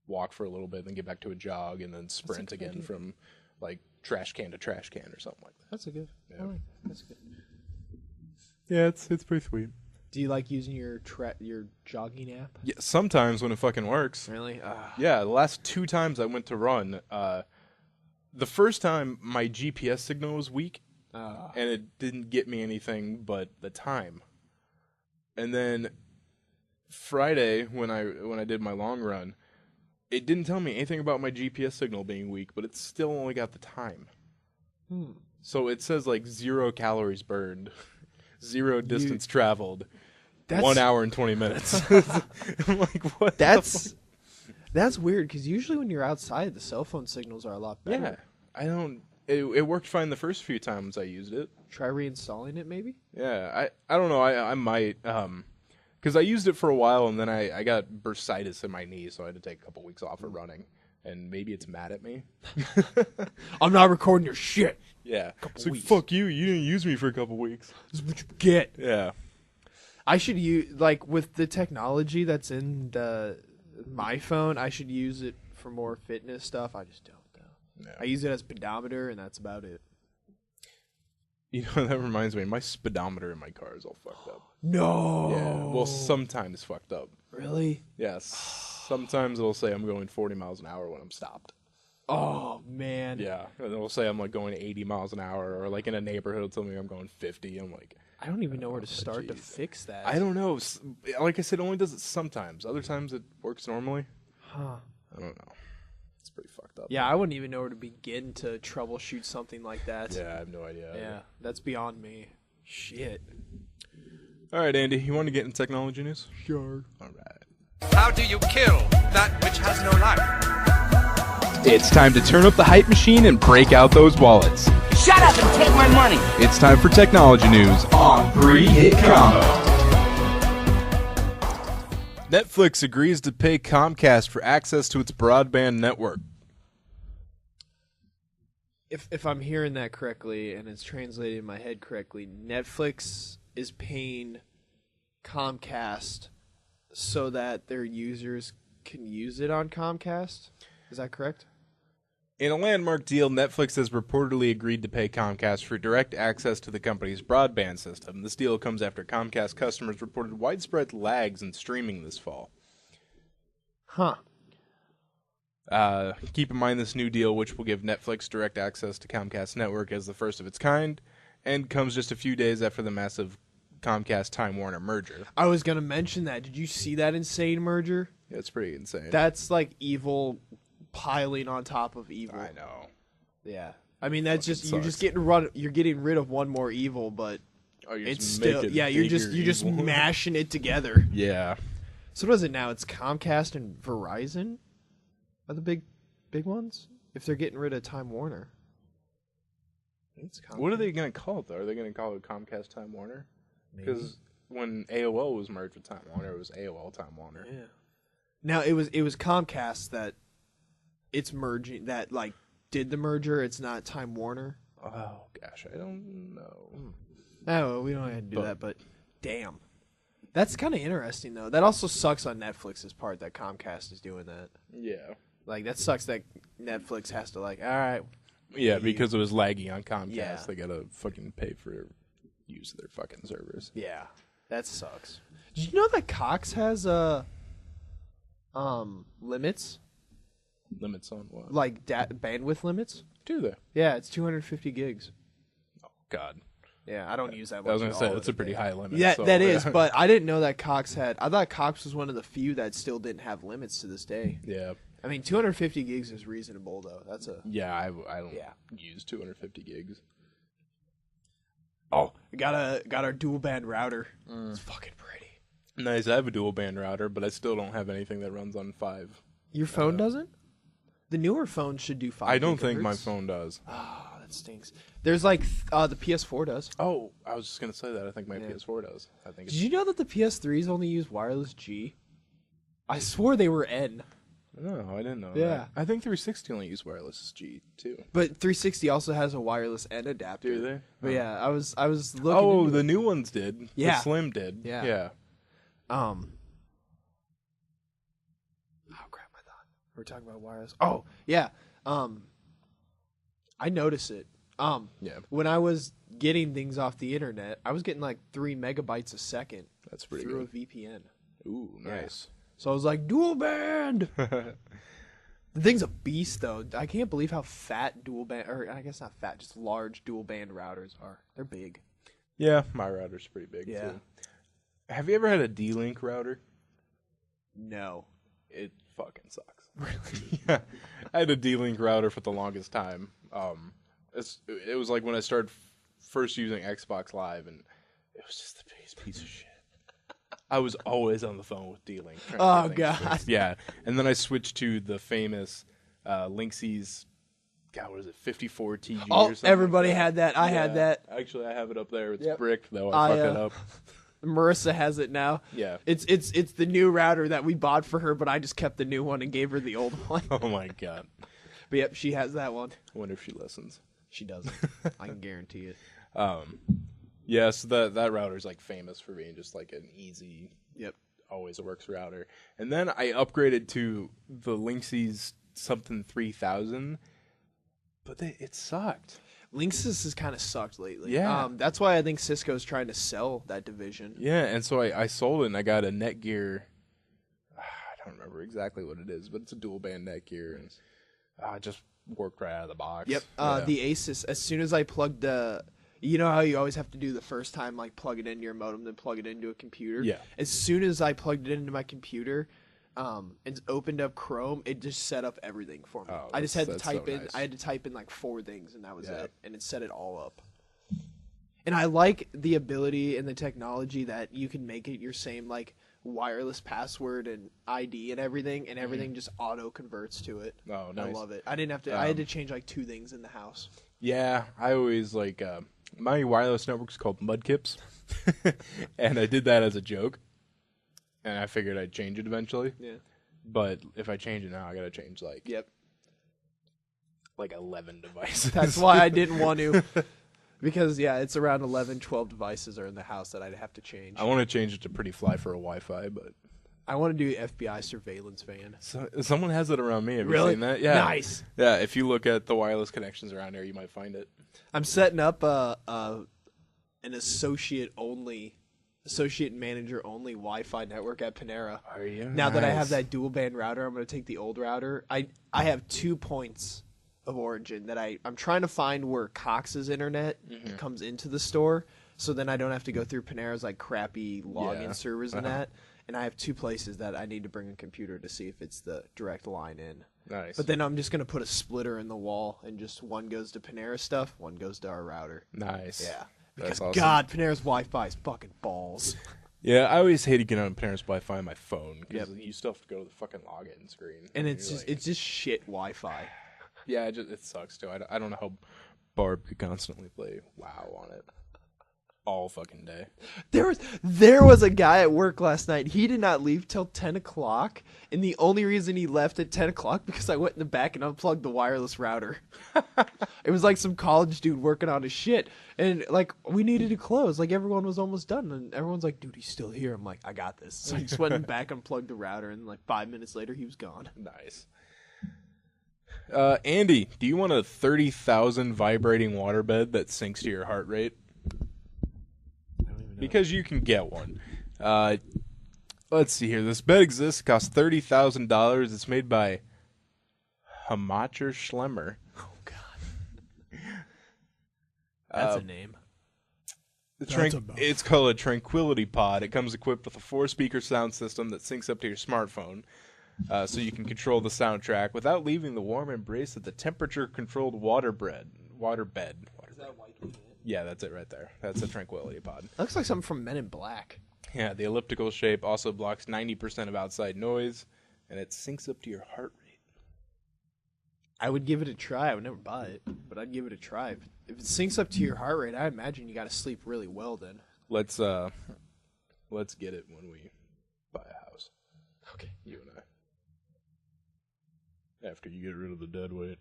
walk for a little bit, then get back to a jog, and then sprint again idea. from like trash can to trash can or something like that. That's a good. Yeah. All right. That's good. Yeah, it's pretty sweet. Do you like using your jogging app? Yeah, sometimes when it fucking works. Really? Yeah, the last 2 times I went to run, the first time my GPS signal was weak, and it didn't get me anything but the time. And then Friday, when I did my long run, it didn't tell me anything about my GPS signal being weak, but it still only got the time. So it says like 0 calories burned, 0 distance traveled, 1 hour and 20 minutes. I'm like, what? That's weird because usually when you're outside, the cell phone signals are a lot better. Yeah, I don't. It worked fine the first few times I used it. Try reinstalling it, maybe. Yeah, I don't know. I might because I used it for a while and then I got bursitis in my knee, so I had to take a couple weeks off of running. And maybe it's mad at me. I'm not recording your shit. Yeah, it's like weeks. fuck you. You didn't use me for a couple weeks. This is what you get. Yeah. I should use with the technology that's in my phone. I should use it for more fitness stuff. I just don't though. Yeah. I use it as pedometer, and that's about it. You know, that reminds me. My speedometer in my car is all fucked up. No. Yeah. Well, sometimes fucked up. Really? Yes. Sometimes it'll say I'm going 40 miles an hour when I'm stopped. Oh man. Yeah, and they'll say I'm like going 80 miles an hour, or like in a neighborhood, it'll tell me I'm going 50. I'm like, I don't even know where to start to geez. fix that. I don't know. Like I said, it only does it sometimes. Other times it works normally. Huh. I don't know. It's pretty fucked up. Yeah, I wouldn't even know where to begin to troubleshoot something like that. Yeah, I have no idea. Yeah, that's beyond me. Shit. All right, Andy, you want to get in technology news? Sure. All right. How do you kill that which has no life? It's time to turn up the hype machine and break out those wallets. Shut up and take my money. It's time for technology news on 3-Hit Combo. Netflix agrees to pay Comcast for access to its broadband network. If I'm hearing that correctly and it's translated in my head correctly, Netflix is paying Comcast so that their users can use it on Comcast. Is that correct? In a landmark deal, Netflix has reportedly agreed to pay Comcast for direct access to the company's broadband system. This deal comes after Comcast customers reported widespread lags in streaming this fall. Huh. Keep in mind this new deal, which will give Netflix direct access to Comcast network as the first of its kind, and comes just a few days after the massive Comcast-Time Warner merger. I was going to mention that. Did you see that insane merger? Yeah, it's pretty insane. That's like evil piling on top of evil. I know. Yeah. I mean, that's just you're sucks. just getting you're getting rid of one more evil, but You're it's just still making you're just evil. mashing it together. Yeah. So what is it now? It's Comcast and Verizon are the big ones. If they're getting rid of Time Warner, I think it's Comcast. What are they going to call it, though? Are they going to call it Comcast Time Warner? Because when AOL was merged with Time Warner, it was AOL Time Warner. Yeah. Now it was Comcast that it's merging that like did the merger. It's not Time Warner. Oh, gosh, I don't know. Oh, we don't have to do that, but damn. That's kind of interesting, though. That also sucks on Netflix's part that Comcast is doing that. Yeah. Like, that sucks that Netflix has to, like, all right. Yeah, because it was laggy on Comcast. Yeah. They got to fucking pay for use of their fucking servers. Yeah, that sucks. Did you know that Cox has limits? Limits on what? Like, bandwidth limits? Do they? Yeah, it's 250 gigs. Oh, God. Yeah, I don't use that much. I was going at to say, all. that's a pretty high limit. Yeah, so, that is, but I didn't know that Cox had. I thought Cox was one of the few that still didn't have limits to this day. Yeah. I mean, 250 gigs is reasonable, though. That's a. Yeah, I don't Yeah. use 250 gigs. Oh, we got our dual band router. It's fucking pretty. Nice, I have a dual band router, but I still don't have anything that runs on 5. Your phone doesn't? The newer phones should do 5 I don't think my gigahertz. phone does. Oh, that stinks. There's like the PS4 does. Oh, I was just going to say that. I think my PS4 does. I think Did it's... you know that the PS3s only use wireless G? I swore they were N. No, I didn't know Yeah. that. I think 360 only use wireless G, too. But 360 also has a wireless N adapter. Do they? But yeah, I was looking. Oh, into the it. new ones did. Yeah. The Slim did. Yeah. Oh crap! I thought we were talking about wireless. Oh yeah. I noticed it. Yeah. When I was getting things off the internet, I was getting like 3 megabytes a second That's pretty through good. a VPN. Ooh, nice. So I was like, dual band. The thing's a beast, though. I can't believe how fat dual band, or I guess not fat, just large dual band routers are. They're big. Yeah, my router's pretty big, Yeah. too. Have you ever had a D-Link router? No. It fucking sucks. Really? Yeah. I had a D-Link router for the longest time. It was like when I started first using Xbox Live, and it was just the biggest piece of shit. I was always on the phone with D-Link. trying to Oh, get things God. fixed. Yeah, and then I switched to the famous Linksys. God, what is it? 54 TG or Oh, something. everybody had that. I had that. Actually, I have it up there. It's Yep. bricked though. I fucked it up. Marissa has it now. Yeah. It's the new router that we bought for her, but I just kept the new one and gave her the old one. Oh my god. But yep, she has that one. I wonder if she listens. She doesn't. I can guarantee it. Yeah, so that router's like famous for being just like an easy, Yep. always works router. And then I upgraded to the Linksys something 3000, but it sucked. Linksys has kind of sucked lately. Yeah. That's why I think Cisco's trying to sell that division. Yeah, and so I sold it and I got a Netgear. I don't remember exactly what it is, but it's a dual band Netgear, and just worked right out of the box. Yep. Yeah. The Asus. As soon as I plugged the, you know how you always have to do the first time, like plug it into your modem, then plug it into a computer. Yeah. As soon as I plugged it into my computer, and opened up Chrome, it just set up everything for me. Oh, I just had to that's type so in. nice. I had to type in like 4 things, and that was Yeah. it. And it set it all up. And I like the ability and the technology that you can make it your same like wireless password and ID and everything just auto converts to it. Oh, nice. I love it. I didn't have to. I had to change like 2 things in the house. Yeah, I always like my wireless network's called Mudkips, and I did that as a joke, and I figured I'd change it eventually. Yeah. But if I change it now, I gotta change Yep. like 11 devices. That's why I didn't want to. Because, yeah, it's around 11, 12 devices are in the house that I'd have to change. I want to change it to Pretty Fly for a Wi-Fi, but I want to do FBI surveillance van. someone has it around me. Have Really? you seen that? Yeah. Nice. Yeah, if you look at the wireless connections around here, you might find it. I'm setting up an associate manager only Wi-Fi network at Panera. Are you? Now that I have that dual band router, I'm going to take the old router. I have 2 points of origin that I'm trying to find where Cox's internet comes into the store, so then I don't have to go through Panera's like crappy login servers and that. And I have 2 places that I need to bring a computer to see if it's the direct line in. Nice. But then I'm just going to put a splitter in the wall, and just one goes to Panera stuff, one goes to our router. Nice. Yeah. That's Because, awesome. God, Panera's Wi-Fi is fucking balls. Yeah, I always hated getting on Panera's Wi-Fi on my phone because Yep. you still have to go to the fucking login screen. And you're it's just shit Wi-Fi. yeah, it sucks too. I don't know how Barb could constantly play WoW on it all fucking day. There was a guy at work last night. He did not leave till 10 o'clock, and the only reason he left at 10 o'clock because I went in the back and unplugged the wireless router. It was like some college dude working on his shit, and like we needed to close. Like everyone was almost done, and everyone's like, "Dude, he's still here." I'm like, "I got this." So I just went in back, unplugged the router, and like 5 minutes later, he was gone. Nice. Andy, do you want a 30,000 vibrating waterbed that syncs to your heart rate? Because you can get one. Let's see here. This bed exists. It costs $30,000. It's made by Hamacher Schlemmer. Oh God, that's a name. It's called a Tranquility Pod. It comes equipped with a 4-speaker sound system that syncs up to your smartphone, so you can control the soundtrack without leaving the warm embrace of the temperature-controlled waterbed. Is that white? Yeah, that's it right there. That's a Tranquility Pod. That looks like something from Men in Black. Yeah, the elliptical shape also blocks 90% of outside noise, and it syncs up to your heart rate. I would give it a try. I would never buy it, but I'd give it a try. If it syncs up to your heart rate, I imagine you got to sleep really well then. Let's get it when we buy a house. Okay. You and I. After you get rid of the dead weight.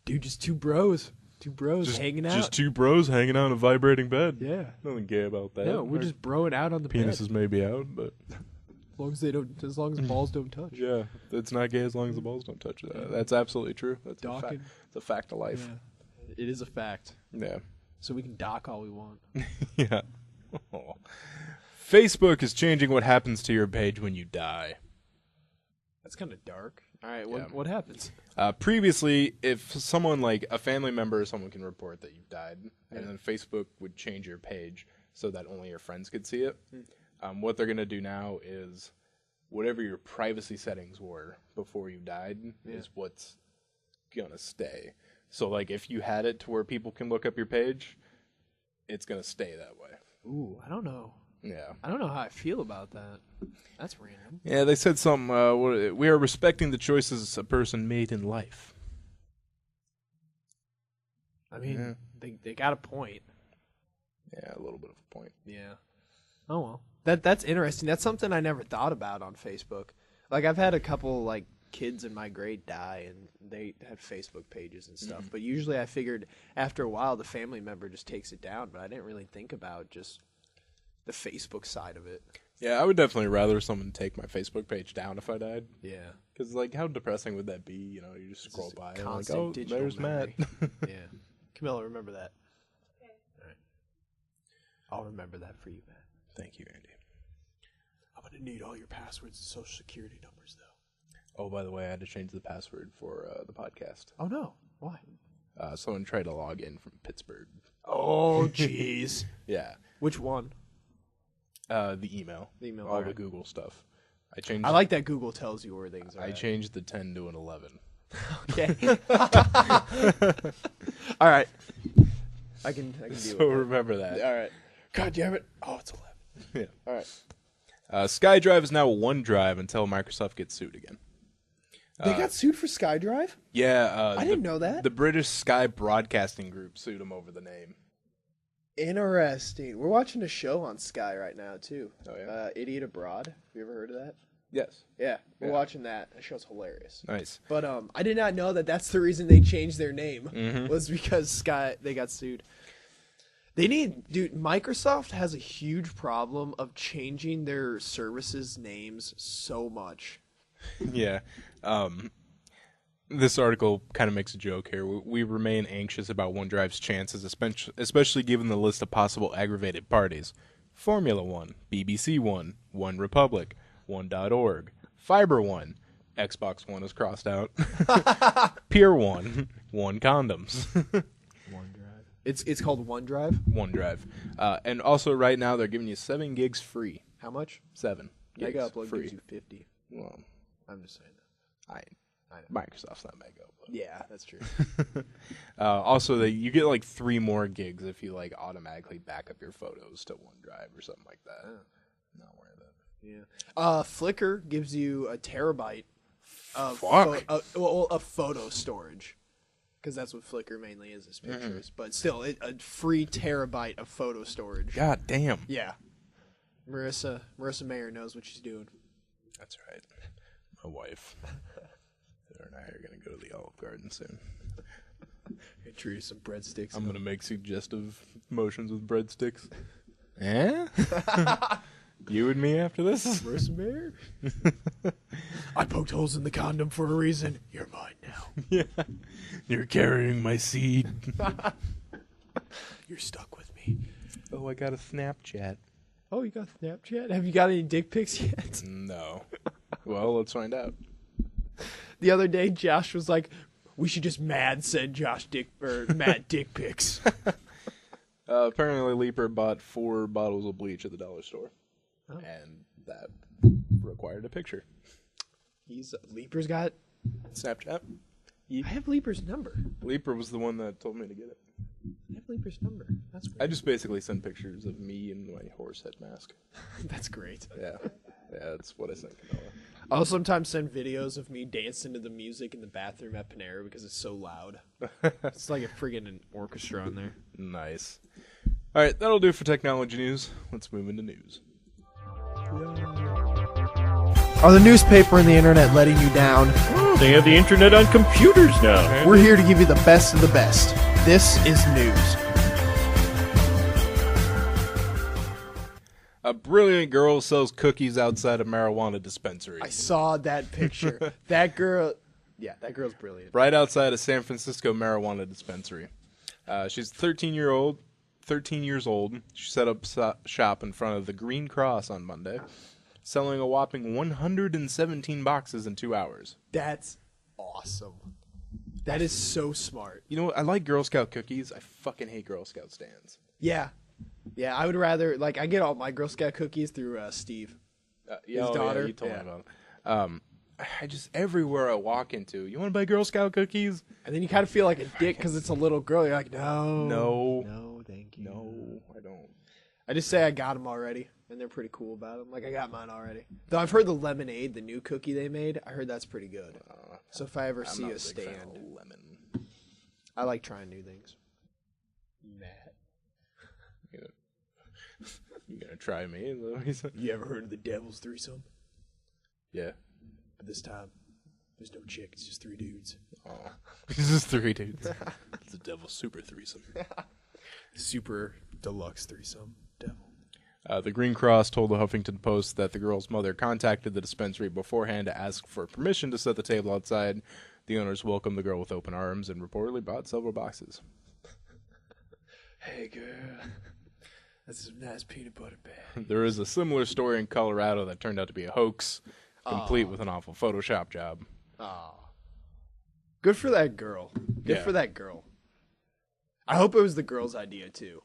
Dude, just 2 bros. 2 bros hanging out. Just 2 bros hanging out in a vibrating bed. Yeah. Nothing gay about that. No, we're Our just broing out on the bed. penises may be out, but As long as balls don't touch. yeah, it's not gay as long as the balls don't touch. That's absolutely true. That's a fact. Docking. It's a fact of life. Yeah. It is a fact. Yeah. So we can dock all we want. Yeah. Facebook is changing what happens to your page when you die. That's kind of dark. All right, Yeah. what happens? Previously, if someone like a family member or someone can report that you've died, and then Facebook would change your page so that only your friends could see it. What they're going to do now is whatever your privacy settings were before you died is what's going to stay. So, like, if you had it to where people can look up your page, it's going to stay that way. Ooh, I don't know. Yeah. I don't know how I feel about that. That's random. Yeah, they said something, we are respecting the choices a person made in life. I mean, they got a point. Yeah, a little bit of a point. Yeah. Oh well. That's interesting. That's something I never thought about on Facebook. Like I've had a couple like kids in my grade die and they had Facebook pages and stuff. But usually I figured after a while the family member just takes it down, but I didn't really think about just the Facebook side of it. Yeah, I would definitely rather someone take my Facebook page down if I died. Yeah. Because, like, how depressing would that be? You know, you just scroll by and like, Constant oh, digital there's memory. Matt. Yeah. Camilla, remember that. All right. I'll remember that for you, Matt. Thank you, Andy. I'm going gonna need all your passwords and social security numbers, though. Oh, by the way, I had to change the password for the podcast. Oh no, why? Someone tried to log in from Pittsburgh. Oh, jeez. Yeah. Which one? The email. All alright. the Google stuff. I like that Google tells you where things are. I changed the 10 to an 11. Okay. All right. I can deal with So that. remember that. All right. God damn it. Oh, it's 11. Yeah. All right. SkyDrive is now OneDrive until Microsoft gets sued again. They got sued for SkyDrive? Yeah. I didn't know that. The British Sky Broadcasting Group sued them over the name. Interesting. We're watching a show on Sky right now, too. Oh, yeah? Idiot Abroad. Have you ever heard of that? Yes. Yeah. We're Yeah. watching that. That show's hilarious. Nice. But I did not know that that's the reason they changed their name. Was because they got sued. Dude, Microsoft has a huge problem of changing their services names so much. Yeah. This article kind of makes a joke here. We remain anxious about OneDrive's chances, especially given the list of possible aggravated parties. Formula One, BBC One, One Republic, One.org, Fiber One, Xbox One is crossed out, Pier One, One Condoms. It's called OneDrive. OneDrive. And also right now they're giving you 7 gigs free. How much? 7 gigs Mega Upload free. gives you 50. Well, I'm just saying that. I know. Microsoft's not Mega Upload. Yeah, that's true. Also, you get like 3 more gigs if you like automatically back up your photos to OneDrive or something like that. Not worth it. Yeah. Flickr gives you a terabyte of of photo storage, because that's what Flickr mainly is pictures. But still, a free terabyte of photo storage. God damn. Yeah. Marissa Mayer knows what she's doing. That's right. My wife. Her and I are going to go to the Olive Garden soon. Treat you some breadsticks. I'm going to make suggestive motions with breadsticks. Eh? You and me after this? Marissa Mayer? I poked holes in the condom for a reason. You're mine now. Yeah. You're carrying my seed. You're stuck with me. Oh, I got a Snapchat. Oh, you got Snapchat? Have you got any dick pics yet? No. Well, let's find out. The other day, Josh was like, "We should just send Matt dick pics." Apparently, Leaper bought 4 bottles of bleach at the dollar store. Oh. And that required a picture. Leaper's got. Snapchat? I have Leaper's number. Leaper was the one that told me to get it. I have Leaper's number. That's great. I just basically send pictures of me in my horse head mask. That's great. Yeah. Yeah, that's what I sent Camilla. I'll sometimes send videos of me dancing to the music in the bathroom at Panera because it's so loud. It's like a friggin' an orchestra on there. Nice. All right, that'll do for technology news. Let's move into news. Are the newspaper and the internet letting you down? They have the internet on computers now. We're here to give you the best of the best. This is news. A brilliant girl sells cookies outside a marijuana dispensary. I saw that picture. That girl's brilliant. Right outside a San Francisco marijuana dispensary. She's 13 years old. She set up shop in front of the Green Cross on Monday, selling a whopping 117 boxes in 2 hours. That's awesome. That is so smart. You know what? I like Girl Scout cookies. I fucking hate Girl Scout stands. Yeah. Yeah, I would rather, I get all my Girl Scout cookies through Steve. His daughter. Yeah, you told me about them. I just, everywhere I walk into, you want to buy Girl Scout cookies? And then you kind of feel like a dick because it's a little girl. You're like, no. No, thank you. No, I don't. I just say I got them already, and they're pretty cool about them. Like, I got mine already. Though I've heard the lemonade, the new cookie they made, I heard that's pretty good. So if I ever see I'm a not big fan stand, of lemon. I like trying new things. Matt. You gonna try me? Is that what he said? You ever heard of the Devil's Threesome? Yeah. But this time, there's no chick. It's just 3 dudes. Oh. This is 3 dudes. It's a devil super threesome. Super deluxe threesome. Devil. The Green Cross told the Huffington Post that the girl's mother contacted the dispensary beforehand to ask for permission to set the table outside. The owners welcomed the girl with open arms and reportedly bought several boxes. Hey, girl. That's some nice peanut butter bag. There is a similar story in Colorado that turned out to be a hoax, complete with an awful Photoshop job. Oh. Good for that girl. Good Yeah. for that girl. I hope it was the girl's idea too.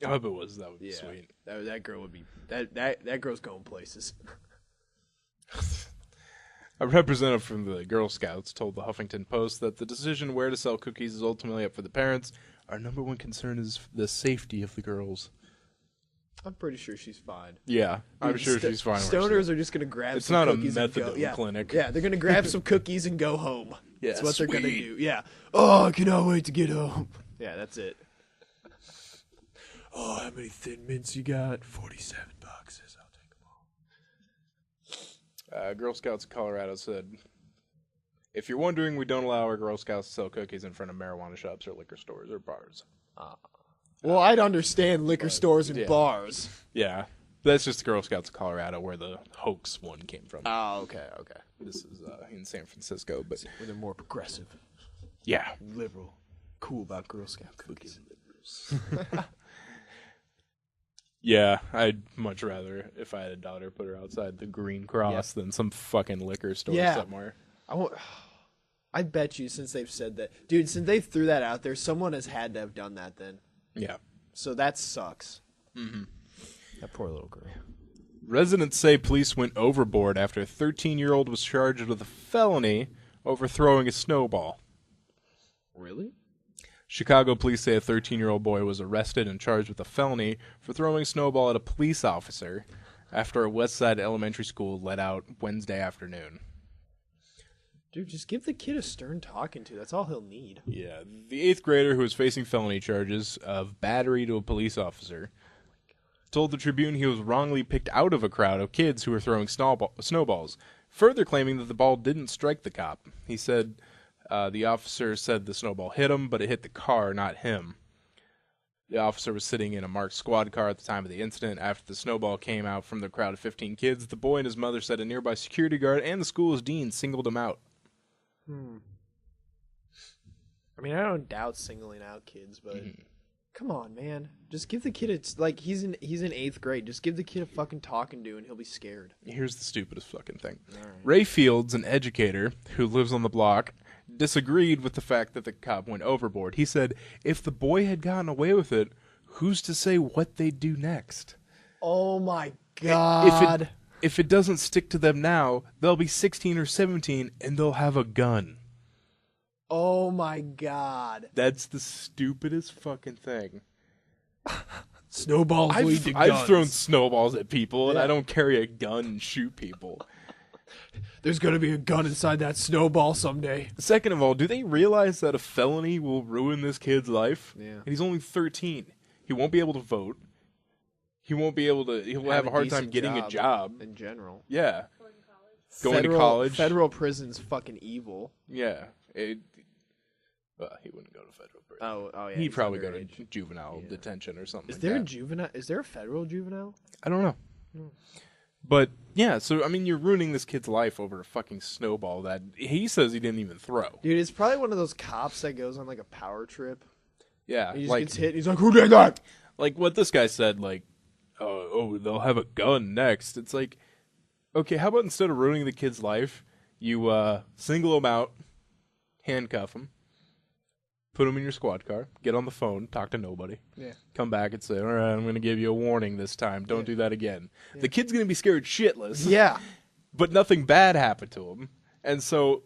I hope it was. That would be sweet. That girl would be that girl's going places. A representative from the Girl Scouts told the Huffington Post that the decision where to sell cookies is ultimately up for the parents. Our number one concern is the safety of the girls. I'm pretty sure she's fine. Yeah, I'm sure she's fine. Stoners are just gonna grab It's some not a cookies and go. methadone clinic. Yeah, they're gonna grab some cookies and go home. Yeah, That's what they're gonna sweet. do. Yeah. Oh, I cannot wait to get home. Yeah, that's it. Oh, how many Thin Mints you got? 47 boxes. I'll take them all. Girl Scouts of Colorado said, if you're wondering, we don't allow our Girl Scouts to sell cookies in front of marijuana shops or liquor stores or bars. Well, I'd understand liquor stores and yeah. bars. Yeah, that's just the Girl Scouts of Colorado where the hoax one came from. Oh, okay. This is in San Francisco, but Where they're more progressive, yeah. liberal, cool about Girl Scout cookies. Yeah, I'd much rather, if I had a daughter, put her outside the Green Cross than some fucking liquor store somewhere. I bet you since they've said that, dude, since they threw that out there, someone has had to have done that then. Yeah. So that sucks. Mm-hmm. That poor little girl. Residents say police went overboard after a 13-year-old was charged with a felony over throwing a snowball. Really? Chicago police say a 13-year-old boy was arrested and charged with a felony for throwing a snowball at a police officer after a West Side elementary school let out Wednesday afternoon. Dude, just give the kid a stern talking to. That's all he'll need. Yeah, the 8th grader who was facing felony charges of battery to a police officer told the Tribune he was wrongly picked out of a crowd of kids who were throwing snowballs, further claiming that the ball didn't strike the cop. He said the officer said the snowball hit him, but it hit the car, not him. The officer was sitting in a marked squad car at the time of the incident. After the snowball came out from the crowd of 15 kids, the boy and his mother said a nearby security guard and the school's dean singled him out. I mean, I don't doubt singling out kids, but come on, man. Just give the kid he's in 8th grade. Just give the kid a fucking talking to and he'll be scared. Here's the stupidest fucking thing. Ray Fields, an educator who lives on the block, disagreed with the fact that the cop went overboard. He said, if the boy had gotten away with it, who's to say what they'd do next? Oh my God. If it doesn't stick to them now, they'll be 16 or 17 and they'll have a gun. Oh my God. That's the stupidest fucking thing. Snowballs lead to guns. I've thrown snowballs at people and I don't carry a gun and shoot people. There's going to be a gun inside that snowball someday. Second of all, do they realize that a felony will ruin this kid's life? Yeah. And he's only 13. He won't be able to vote. He won't be able to. He'll have a hard time getting a job. In general. Yeah. Going to college. Federal prison's fucking evil. Yeah. Well, he wouldn't go to federal prison. Oh yeah. He'd he's probably go underage. to juvenile detention or something. Is like there a that. juvenile? Is there a federal juvenile? I don't know. But yeah, so I mean, you're ruining this kid's life over a fucking snowball that he says he didn't even throw. Dude, it's probably one of those cops that goes on like a power trip. Yeah, He just like gets hit. He's like, "Who did that?" like what this guy said. Like, oh, they'll have a gun next. It's like, okay, how about instead of ruining the kid's life, you single him out, handcuff him, put him in your squad car, get on the phone, talk to nobody. Yeah. Come back and say, all right, I'm going to give you a warning this time. Don't do that again. Yeah. The kid's going to be scared shitless. Yeah. But nothing bad happened to him. And so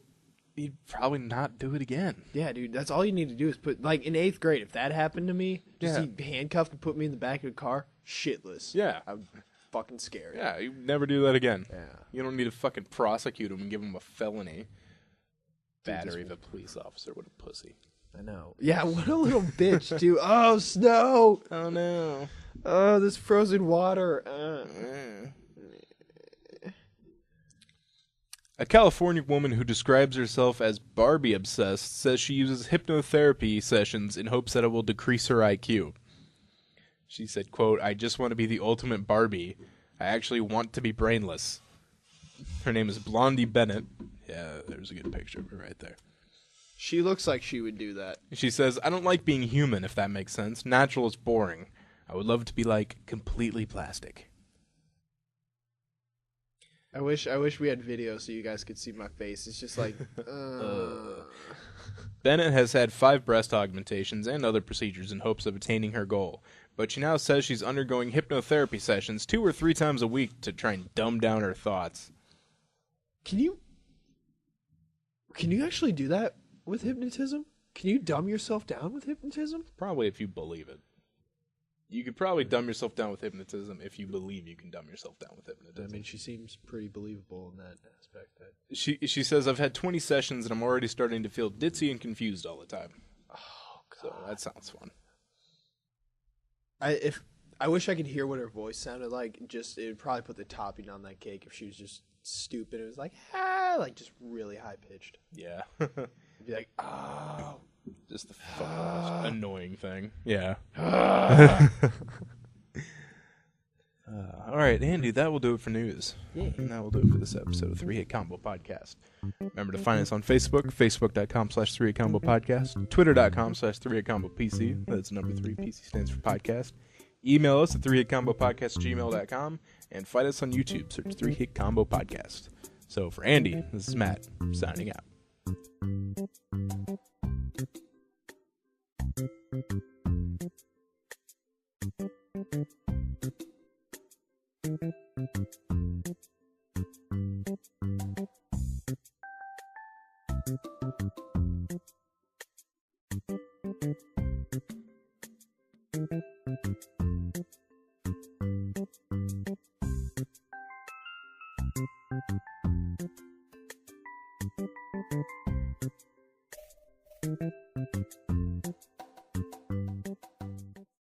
he'd probably not do it again. Yeah, dude. That's all you need to do is put, like, in 8th grade, if that happened to me, just Yeah. he handcuffed and put me in the back of the car, shitless. Yeah. I'm fucking scared. Yeah, you never do that again. Yeah. You don't need to fucking prosecute him and give him a felony. Battery of a police officer. What a pussy. I know. Yeah, what a little bitch, dude. Oh, snow. Oh, no. Oh, this frozen water. A California woman who describes herself as Barbie obsessed says she uses hypnotherapy sessions in hopes that it will decrease her IQ. She said, quote, I just want to be the ultimate Barbie. I actually want to be brainless. Her name is Blondie Bennett. Yeah, there's a good picture of her right there. She looks like she would do that. She says, I don't like being human, if that makes sense. Natural is boring. I would love to be like completely plastic. I wish we had video so you guys could see my face. It's just like, Bennett has had 5 breast augmentations and other procedures in hopes of attaining her goal, but she now says she's undergoing hypnotherapy sessions 2 or 3 times a week to try and dumb down her thoughts. Can you actually do that with hypnotism? Can you dumb yourself down with hypnotism? Probably if you believe it. You could probably dumb yourself down with hypnotism if you believe you can dumb yourself down with hypnotism. I mean, she seems pretty believable in that aspect. She says, I've had 20 sessions and I'm already starting to feel ditzy and confused all the time. Oh, God. So that sounds fun. I wish I could hear what her voice sounded like. Just it would probably put the topping on that cake if she was just stupid. It was like just really high pitched. Yeah. It'd be like, oh, Just the fucking most annoying thing. Yeah. All right, Andy, that will do it for news. Yeah. And that will do it for this episode of 3 Hit Combo Podcast. Remember to find us on Facebook, facebook.com/3 Hit Combo Podcast, twitter.com/3 Hit Combo PC. That's number 3. PC stands for podcast. Email us at 3hitcombopodcast@gmail.com and find us on YouTube. Search 3 Hit Combo Podcast. So for Andy, this is Matt, signing out.